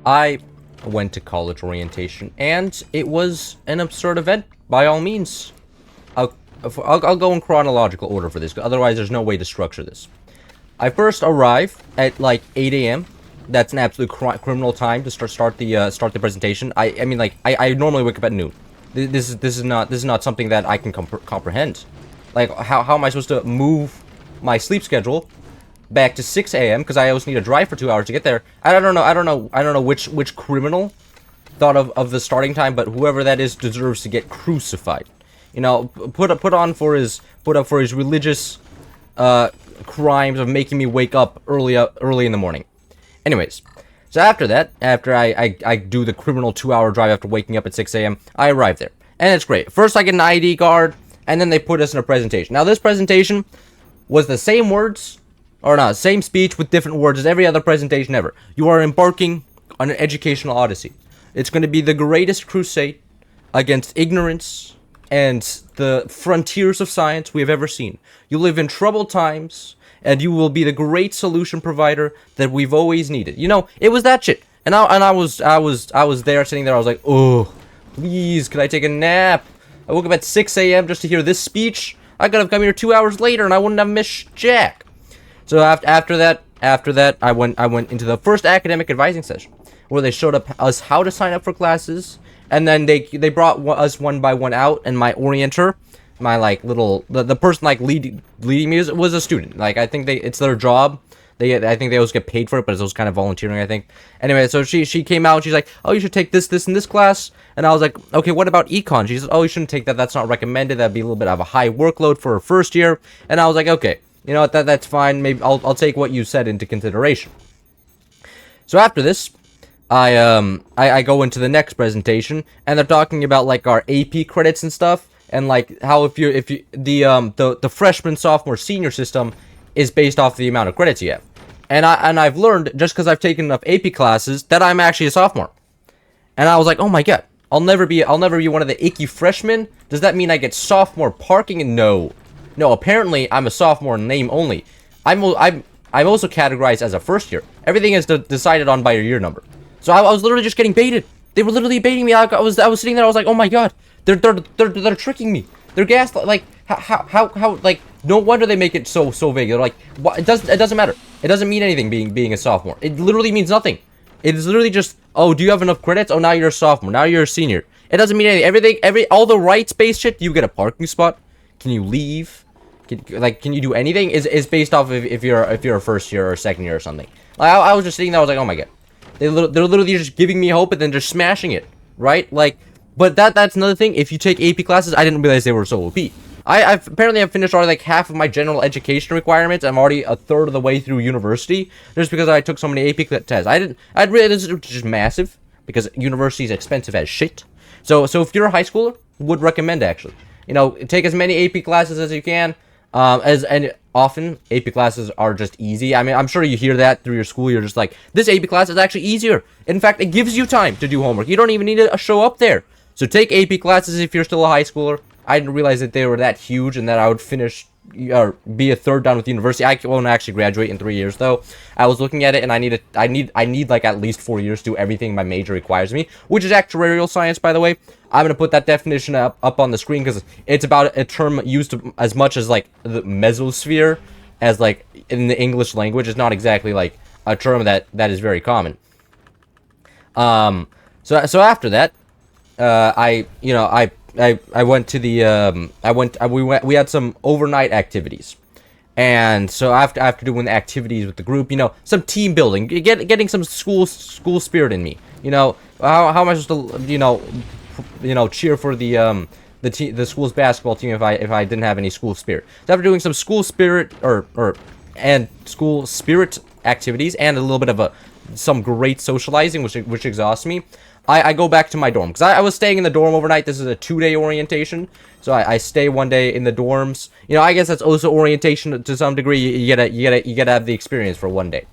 I went to college orientation, and it was an absurd event, by all means. I'll go in chronological order for this, otherwise there's no way to structure this. I first arrive at like 8 a.m. That's an absolute criminal time to start the presentation. I mean, like, I normally wake up at noon. This is not something that I can comprehend. Like, how am I supposed to move my sleep schedule back to 6 a.m. because I always need to drive for 2 hours to get there? I don't know which criminal thought of the starting time, but whoever that is deserves to get crucified. You know, put up for his religious crimes of making me wake up early in the morning. Anyways, so after that, after I do the criminal 2-hour drive after waking up at 6 a.m., I arrive there, and it's great. First, I get an ID card, and then they put us in a presentation. Now, this presentation was the same words, or not, same speech with different words as every other presentation ever. You are embarking on an educational odyssey. It's going to be the greatest crusade against ignorance and the frontiers of science we have ever seen. You live in troubled times, and you will be the great solution provider that we've always needed. You know, it was that shit. And I was there, sitting there. I was like, oh, please, could I take a nap? I woke up at 6 a.m. just to hear this speech. I could have come here 2 hours later, and I wouldn't have missed jack. So after that, I went into the first academic advising session, where they showed us how to sign up for classes, and then they brought us one by one out, and my orienter, my like little the person like leading me was a student. Like, I think it's their job. I think they always get paid for it, but it's also kind of volunteering, I think. Anyway, so she came out and she's like, oh, you should take this and this class. And I was like, okay, what about econ? She says, oh, you shouldn't take that. That's not recommended. That'd be a little bit of a high workload for a first year. And I was like, okay, you know what, that's fine. Maybe I'll take what you said into consideration. So after this, I go into the next presentation, and they're talking about like our AP credits and stuff, and like how if you the freshman, sophomore, senior system is based off the amount of credits you have. And I've learned, just because I've taken enough AP classes, that I'm actually a sophomore. And I was like, oh my god, I'll never be one of the icky freshmen. Does that mean I get sophomore parking? And no, apparently I'm a sophomore in name only. I'm also categorized as a first year. Everything is decided on by your year number. So I was literally just getting baited. They were literally baiting me. I was sitting there. I was like, oh my god, they're tricking me. They're gaslighting. Like, how like, no wonder they make it so vague. They're like, what? It doesn't matter. It doesn't mean anything being a sophomore. It literally means nothing. It is literally just, oh, do you have enough credits? Oh, now you're a sophomore. Now you're a senior. It doesn't mean anything. All the rights-based shit. You get a parking spot. Can you leave? Can you do anything? Is based off of if you're a first year or second year or something. Like, I was just sitting there. I was like, oh my god. They're literally just giving me hope and then just smashing it, right? Like, but that's another thing. If you take AP classes, I didn't realize they were so OP. I've finished already like half of my general education requirements. I'm already a third of the way through university just because I took so many AP tests. I'd really, this is just massive because university is expensive as shit. So if you're a high schooler, would recommend actually. You know, take as many AP classes as you can. And often AP classes are just easy. I mean, I'm sure you hear that through your school. You're just like, this AP class is actually easier. In fact, it gives you time to do homework. You don't even need to show up there. So take AP classes if you're still a high schooler. I didn't realize that they were that huge and that I would finish or be a third down with university. I won't actually graduate in 3 years though. I was looking at it and I need like at least 4 years to do everything my major requires me, which is actuarial science, by the way. I'm gonna put that definition up on the screen because it's about a term used as much as like the mesosphere as like in the English language. It's not exactly like a term that is very common. So after that, I went to the we had some overnight activities. And so after doing the activities with the group, you know, some team building, getting some school spirit in me. You know, how am I supposed to cheer for the school's basketball team if I didn't have any school spirit? So after doing some school spirit and school spirit activities and a little bit of some great socializing, which exhausts me, I go back to my dorm because I was staying in the dorm overnight. This is a 2-day orientation, so I stay one day in the dorms. You know, I guess that's also orientation to some degree. You gotta have the experience for one day.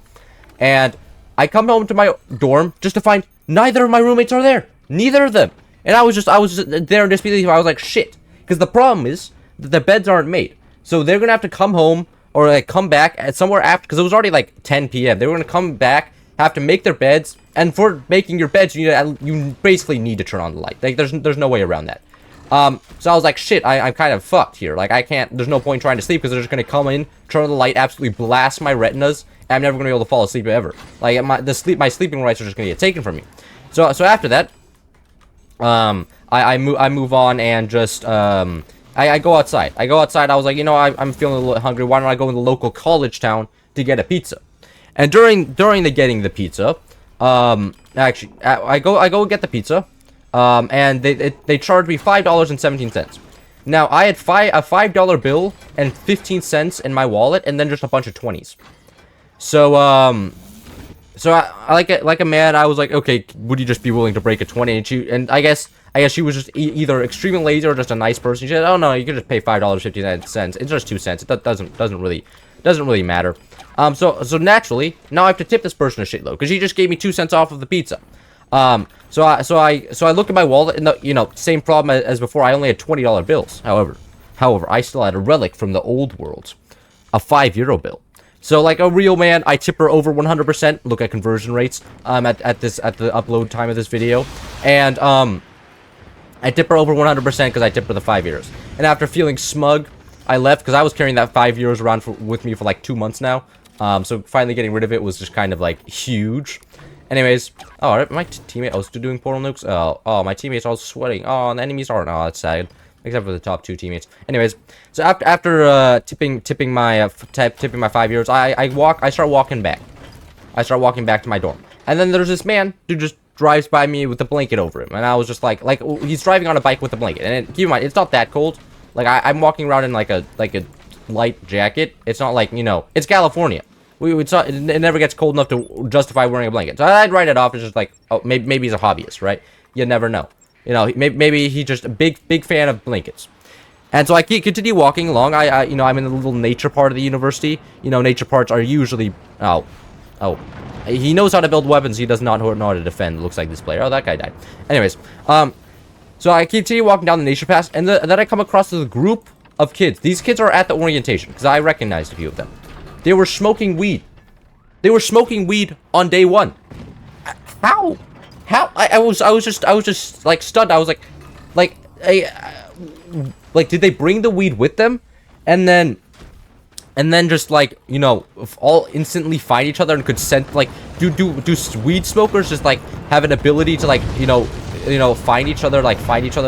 And I come home to my dorm just to find neither of my roommates are there. Neither of them. And I was just there in disbelief. I was like, shit, because the problem is that the beds aren't made, so they're gonna have to come home or like come back at somewhere after, because it was already like 10 p.m. They were gonna come back, have to make their beds, and for making your beds, you basically need to turn on the light. Like, there's no way around that. So I was like, shit, I'm kind of fucked here. Like, I can't, there's no point trying to sleep because they're just going to come in, turn on the light, absolutely blast my retinas, and I'm never going to be able to fall asleep ever. Like, my sleeping rights are just going to get taken from me. So after that, I move on and just, I go outside. I was like, I'm feeling a little hungry. Why don't I go in the local college town to get a pizza? And during the getting the pizza, actually, I go get the pizza. And they charged me $5.17. Now, I had a $5 bill and 15 cents in my wallet, and then just a bunch of 20s. So, I like a man, I was like, okay, would you just be willing to break a 20? And I guess she was just either extremely lazy or just a nice person. She said, oh no, you can just pay $5.59. It's just 2 cents. It doesn't really matter. So naturally, now I have to tip this person a shitload because she just gave me 2 cents off of the pizza. So I look at my wallet, and same problem as before. I only had $20 bills. However, I still had a relic from the old world, a €5 bill. So like a real man, I tip her over 100%. Look at conversion rates. At the upload time of this video, and I tip her over 100% because I tipped her the €5. And after feeling smug, I left because I was carrying that €5 around with me for like 2 months now. So finally getting rid of it was just kind of like huge. Anyways, oh, my teammate also doing portal nukes. Oh, my teammates are all sweating. Oh, and the enemies aren't. Oh, that's sad. Except for the top 2 teammates. Anyways, so after tipping my €5, I start walking back. I start walking back to my dorm, and then there's this man who just drives by me with a blanket over him, and I was just like he's driving on a bike with a blanket. And keep in mind, it's not that cold. Like I'm walking around in like a light jacket. It's not like it's California. It never gets cold enough to justify wearing a blanket. So I'd write it off as just like, oh, maybe he's a hobbyist, right? You never know. Maybe he's just a big fan of blankets. And so I continue walking along. I'm in the little nature part of the university. Nature parts are usually, oh, he knows how to build weapons. He does not know how to defend. It looks like this player. Oh, that guy died. Anyways, so I continue walking down the nature path, and then I come across this group of kids. These kids are at the orientation because I recognized a few of them. They were smoking weed. They were smoking weed on day 1. How? I was just like stunned. I was like, did they bring the weed with them, and then just like all instantly find each other and could sense like do weed smokers just like have an ability to like find each other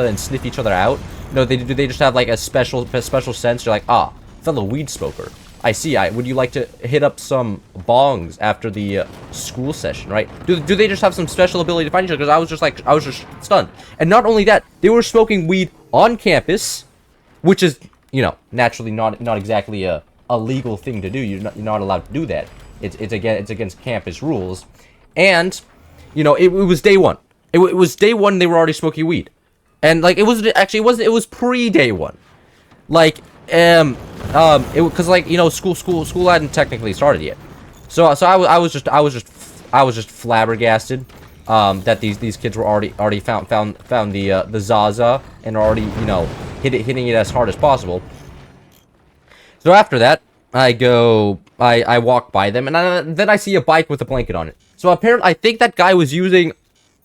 and sniff each other out? Do they just have like a special sense? You're like, ah, fellow weed smoker. I see. Would you like to hit up some bongs after the school session, right? Do they just have some special ability to find each other? Because I was just stunned. And not only that, they were smoking weed on campus, which is naturally not exactly a legal thing to do. You're not allowed to do that. It's against campus rules. And it was day 1. It was day 1. They were already smoking weed, and like it was pre-day 1. Like because school hadn't technically started yet, so I was just flabbergasted that these kids were already found the Zaza and are already hitting it as hard as possible. So after that, I walk by them, and then I see a bike with a blanket on it. So apparently, I think that guy was using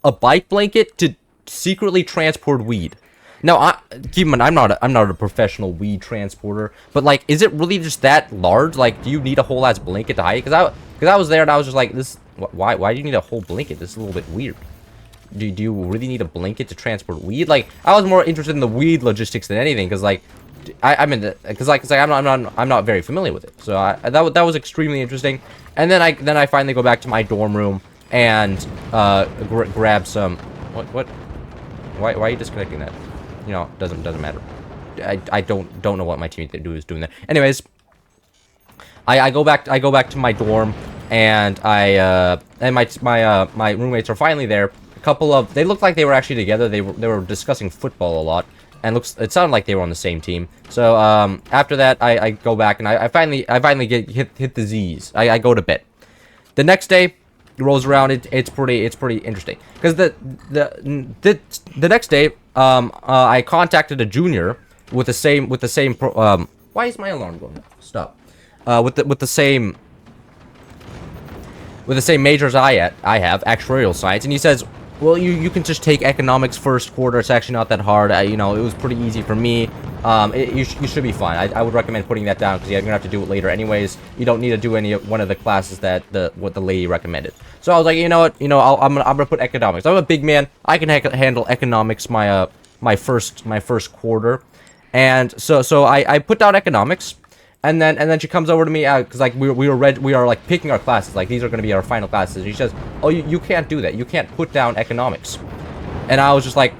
a bike blanket to secretly transport weed. Now, keep in mind, I'm not a professional weed transporter, but like, is it really just that large? Like, do you need a whole ass blanket to hide it? Because I was there and I was just like, why do you need a whole blanket? This is a little bit weird. Do you really need a blanket to transport weed? Like, I was more interested in the weed logistics than anything, because like, I'm not very familiar with it. So that was extremely interesting. And then I finally go back to my dorm room and grab some. What? Why are you disconnecting that? Doesn't matter. I don't know what my teammate is doing there. Anyways, I go back to my dorm, and my roommates are finally there. They looked like they were actually together. They were discussing football a lot, and it sounded like they were on the same team. So after that, I go back and I finally get hit the Z's. I go to bed. The next day rolls around. It's pretty interesting because the next day I contacted a junior with the same why is my alarm going off? Stop. With the same with the same major as I have, actuarial science, and he says, well, you can just take economics first quarter. It's actually not that hard. You know, it was pretty easy for me. You should be fine. I would recommend putting that down because you're gonna have to do it later anyways. You don't need to do one of the classes that what the lady recommended. So I was like, you know what? You know, I'm gonna put economics. I'm a big man. I can handle economics my first quarter, and so I put down economics. And then she comes over to me because like we are like picking our classes, like these are going to be our final classes. She says, "Oh, you can't do that. You can't put down economics." And I was just like,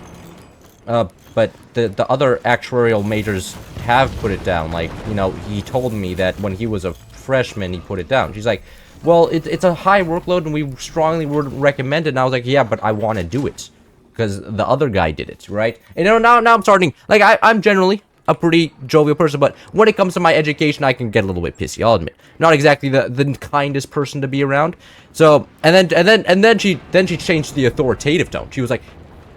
but the other actuarial majors have put it down. Like, you know, he told me that when he was a freshman, he put it down. She's like, "Well, it's a high workload, and we strongly would recommend it." And I was like, "Yeah, but I want to do it because the other guy did it, right?" And you know, now I'm starting. Like I'm generally a pretty jovial person, but when it comes to my education, I can get a little bit pissy, I'll admit. Not exactly the kindest person to be around. So, and then she changed the authoritative tone. She was like,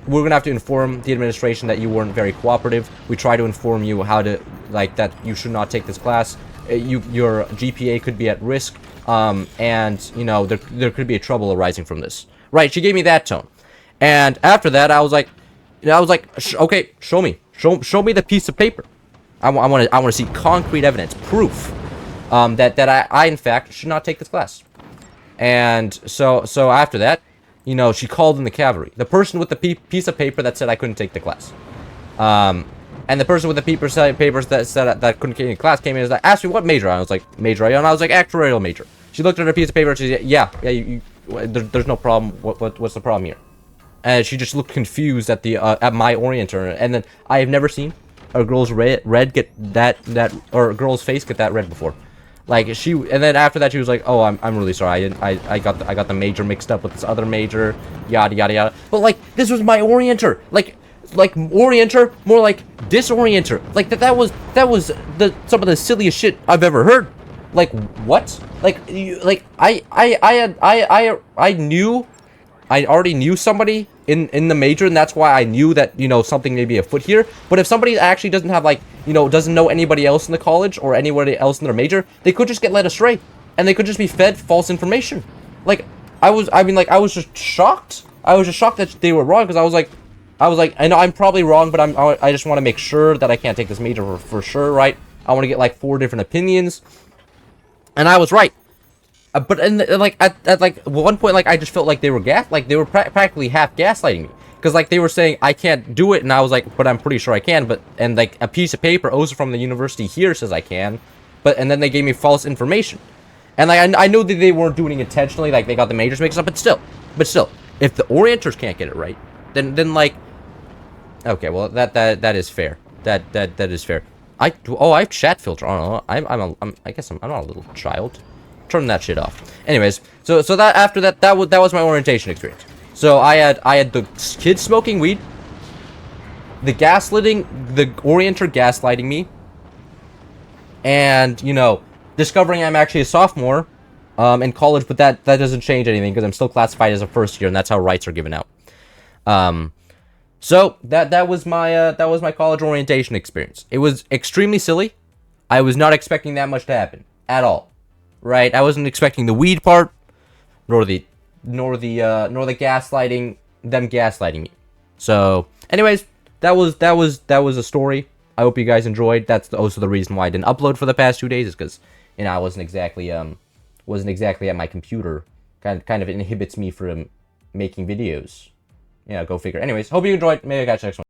"We're gonna have to inform the administration that you weren't very cooperative. We try to inform you how to, like, that you should not take this class. Your GPA could be at risk, and, you know, there could be a trouble arising from this." Right, she gave me that tone. And after that, I was like, okay, show me. Show me the piece of paper. I want to see concrete evidence, proof, that I in fact should not take this class. And so after that, you know, she called in the cavalry. The person with the piece of paper that said I couldn't take the class. And the person with the papers that said that I couldn't take the class came in and like, asked me what major. I was like, major, and I was like, actuarial major. She looked at her piece of paper and she said, yeah, there's no problem. What's the problem here? And she just looked confused at my orienter, and then I have never seen a girl's red get that or a girl's face get that red before. Like and then after that she was like, "Oh, I'm really sorry. I got the major mixed up with this other major, yada yada yada." But like this was my orienter, like orienter, more like disorienter. Like that was some of the silliest shit I've ever heard. Like what? I already knew somebody in the major, and that's why I knew that, you know, something may be afoot here. But if somebody actually doesn't have, like, you know, doesn't know anybody else in the college or anybody else in their major, they could just get led astray, and they could just be fed false information. Like, I was just shocked. I was just shocked that they were wrong, because I was like, I know I'm probably wrong, but I just want to make sure that I can't take this major for sure, right? I want to get like 4 different opinions, and I was right. But at like one point, like I just felt like they were practically half gaslighting me, because like they were saying I can't do it, and I was like, but I'm pretty sure I can. But and like a piece of paper also from the university here says I can, and then they gave me false information, and like I know that they weren't doing it intentionally, like they got the majors mixed up, but still, if the orienters can't get it right, then like, okay, well that is fair. That is fair. I have chat filter. I don't know. I guess I'm not a little child. Turn that shit off. Anyways, so that after that was my orientation experience. So I had the kids smoking weed, the orienter gaslighting me, and, you know, discovering I'm actually a sophomore in college, but that doesn't change anything because I'm still classified as a first year, and that's how rights are given out. So that was my college orientation experience. It was extremely silly. I was not expecting that much to happen at all. Right, I wasn't expecting the weed part, nor the gaslighting, them gaslighting me. So, anyways, that was a story. I hope you guys enjoyed. That's also the reason why I didn't upload for the past 2 days, is because, you know, I wasn't exactly at my computer. Kind of inhibits me from making videos. Yeah, go figure. Anyways, hope you enjoyed. Maybe I catch you next one.